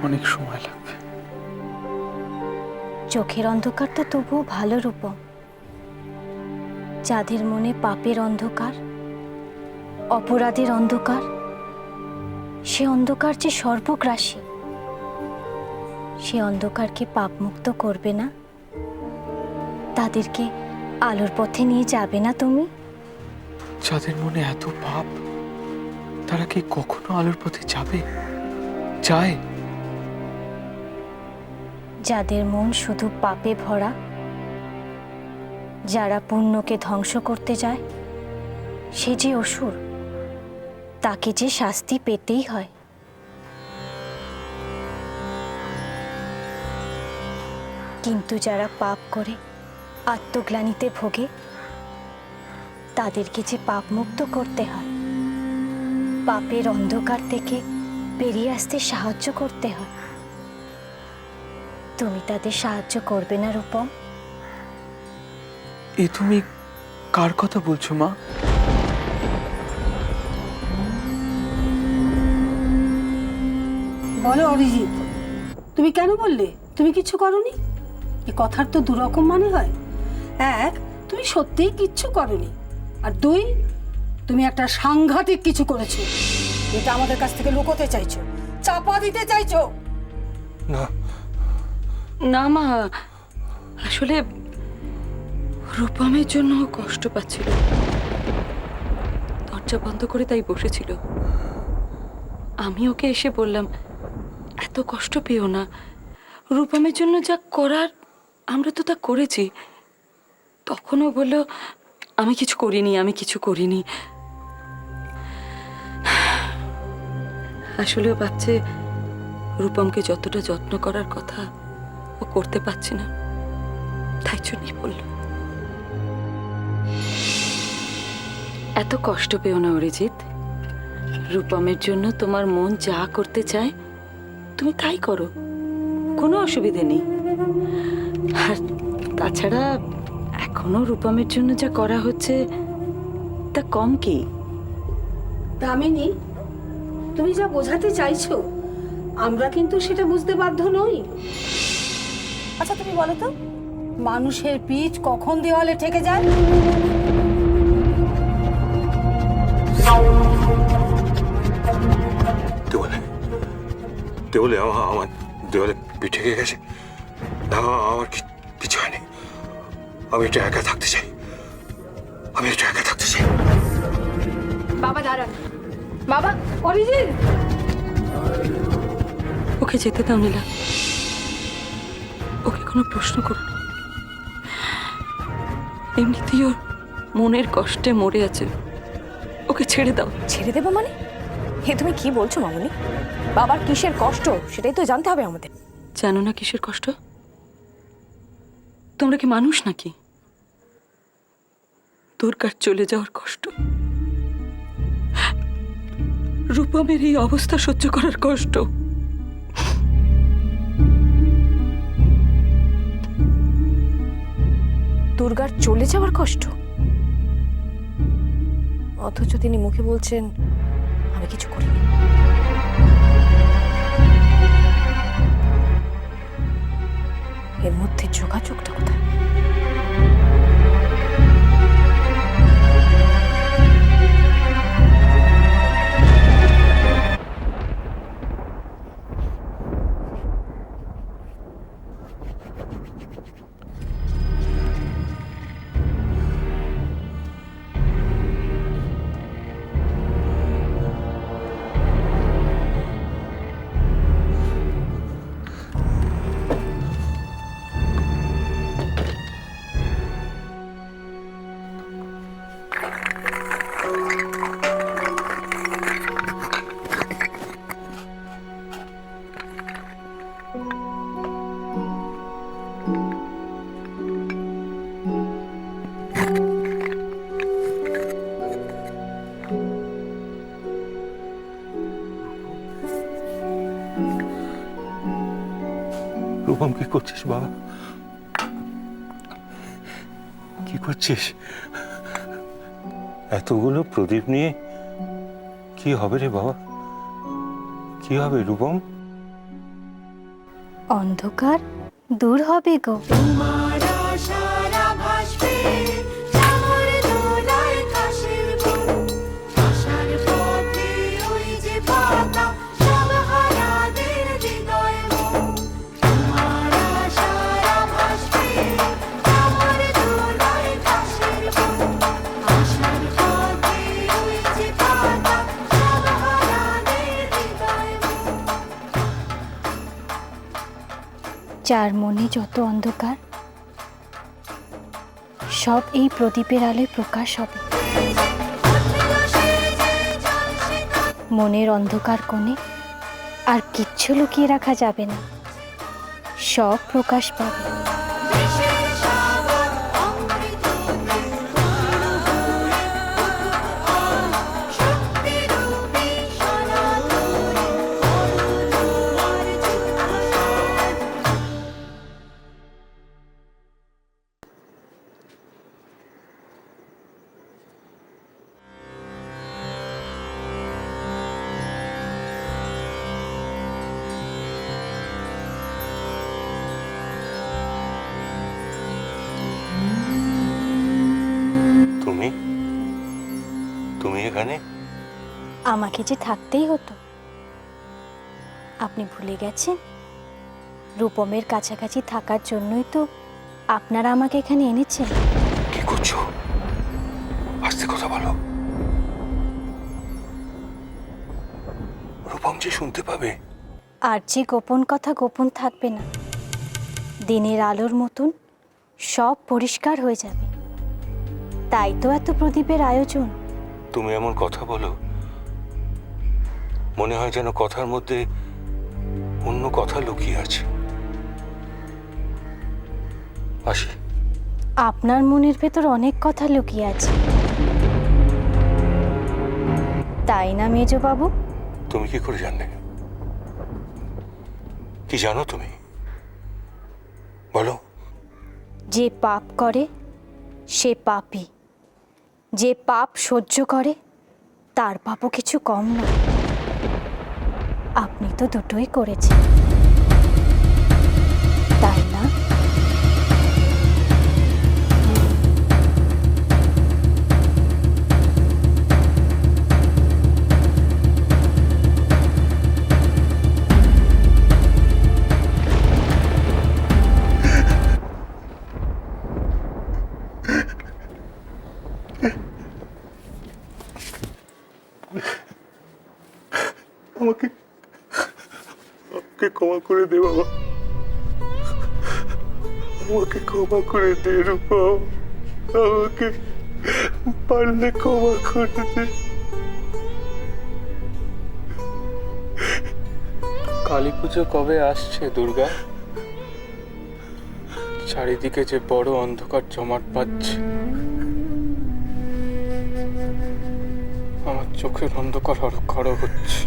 অনেক সময় লাগবে। চোখের অন্ধকার তো তবুও ভালো রূপম। যাদের মনে পাপের অন্ধকার, অপরাধের অন্ধকার, সে অন্ধকার যে সর্বগ্রাসী, সে অন্ধকারকে পাপমুক্ত করবে না, তাদেরকে আলোর পথে নিয়ে যাবে না তুমি? যাদের মনে এত পাপ, তারা কি কখনো আলোর পথে যাবে? যায়? যাদের মন শুধু পাপে ভরা, যারা পুণ্যকে ধ্বংস করতে যায়, সে যে অসুর, তাকে যে শাস্তি পেতেই হয়। কিন্তু যারা পাপ করে আত্মগ্লানিতে ভোগে, তাদেরকে যে পাপ মুক্ত করতে হয়, পাপের অন্ধকার থেকে বেরিয়ে আসতে সাহায্য করতে হয়। তুমি তাদের সাহায্য করবে না রূপম? এ তুমি কার কথা বলছো মা? বলো অরিজিৎ, তুমি কেন বললে তুমি কিচ্ছু করনি? এ কথার তো দুরকম মানে হয়। এক, তুমি সত্যিই কিচ্ছু করনি, আর দুই, তুমি একটা সাংঘাতিক কিছু করেছো। এটা আমাদের কাছ থেকে লুকোতে চাইছো, চাপা দিতে চাইছো। না না মা, আসলে রূপমের জন্য ও কষ্ট পাচ্ছিল, দরজা বন্ধ করে তাই বসেছিল। আমি ওকে এসে বললাম, এত কষ্ট পেও না, রূপমের জন্য যা করার আমরা তো তা করেছি। তখন ও বলল, আমি কিছু করিনি। আসলে ও ভাবছে রূপমকে যতটা যত্ন করার কথা ও করতে পারছে না, তাই জন্যই বলল। এত কষ্ট পেও না অরিজিৎ, রূপমের জন্য তোমার মন যা করতে চায় তুমি তাই করো, কোনো অসুবিধে নেই। আর তাছাড়া এখনো রূপমের জন্য যা করা হচ্ছে তা কম কি? দামিনী, তুমি যা বোঝাতে চাইছো আমরা কিন্তু সেটা বুঝতে বাধ্য নই। আচ্ছা তুমি বলো তো, মানুষের পিঠ কখন দেওয়ালে ঠেকে যায়? দেওয়ালে আমার দেওয়ালে পিঠে গেছে। আমার কিছু হয়নি। আমি একটু একা থাকতে চাই। বাবা দাঁড়ান। বাবা, অরিজিৎ, ওকে যেতে দাও নীলা, ওকে কোনো প্রশ্ন করো না। এমনিতেই ওর মনের কষ্টে মরে আছে, ওকে ছেড়ে দাও। ছেড়ে দেবো মানে? হে তুমি কি বলছো মামুনি? বাবার কিসের কষ্ট সেটাই তো জানতে হবে আমাদের। জানো না কিসের কষ্ট? তোমরা কি মানুষ নাকি? দুর্গার চলে যাওয়ার কষ্ট, রূপমের এই অবস্থা সহ্য করার কষ্ট। দুর্গার চলে যাওয়ার কষ্ট, অথচ তিনি মুখে বলছেন আমি কিছু করিনি। এর মধ্যে যোগাযোগটা কোথায়? রূপম, কি করছিস বাবা? কি করছিস? এতগুলো প্রদীপ নিয়ে কি হবে রে বাবা? কি হবে রূপম? অন্ধকার দূর হবে গো। যার মনে যত অন্ধকার সব এই প্রদীপের আলোয় প্রকাশ হবে। মনের অন্ধকার কোণে আর কিচ্ছু লুকিয়ে রাখা যাবে না, সব প্রকাশ পাবে। তুমি তুমি এখানে? আমাকে যে থাকতেই হতো। আপনি ভুলে গেছেন? রূপমের কাছাকাছি থাকার জন্যই তো আপনারা আমাকে এখানে এনেছেন। কি করছো? আস্তে কথা বলো, রূপম যে শুনতে পাবে। আর যে গোপন কথা গোপন থাকবে না, দিনের আলোর মতন সব পরিষ্কার হয়ে যাবে। তাই তো এত প্রদীপের আয়োজন। তুমি এমন কথা বলো, মনে হয় যেন কথার মধ্যে অন্য কথা লুকিয়ে আছে। আসি। আপনার মনের ভেতর অনেক কথা লুকিয়ে আছে, তাই না মেজবাবু? তুমি কি করে জানলে? কি জানো তুমি? বলো। যে পাপ করে সে পাপী, যে পাপ সহ্য করে তার পাপও কিছু কম নয়। আপনি তো দুটোই করেছেন, তাই না? আমাকে ক্ষমা করে দে বাবা, আমাকে ক্ষমা করে দে রূপম, আমাকে পারলে ক্ষমা করে দে। কালী পুজো কবে আসছে দুর্গা? চারিদিকে যে বড় অন্ধকার জমাট বাঁধছে, আমার চোখের অন্ধকার হরক্ষর হচ্ছে।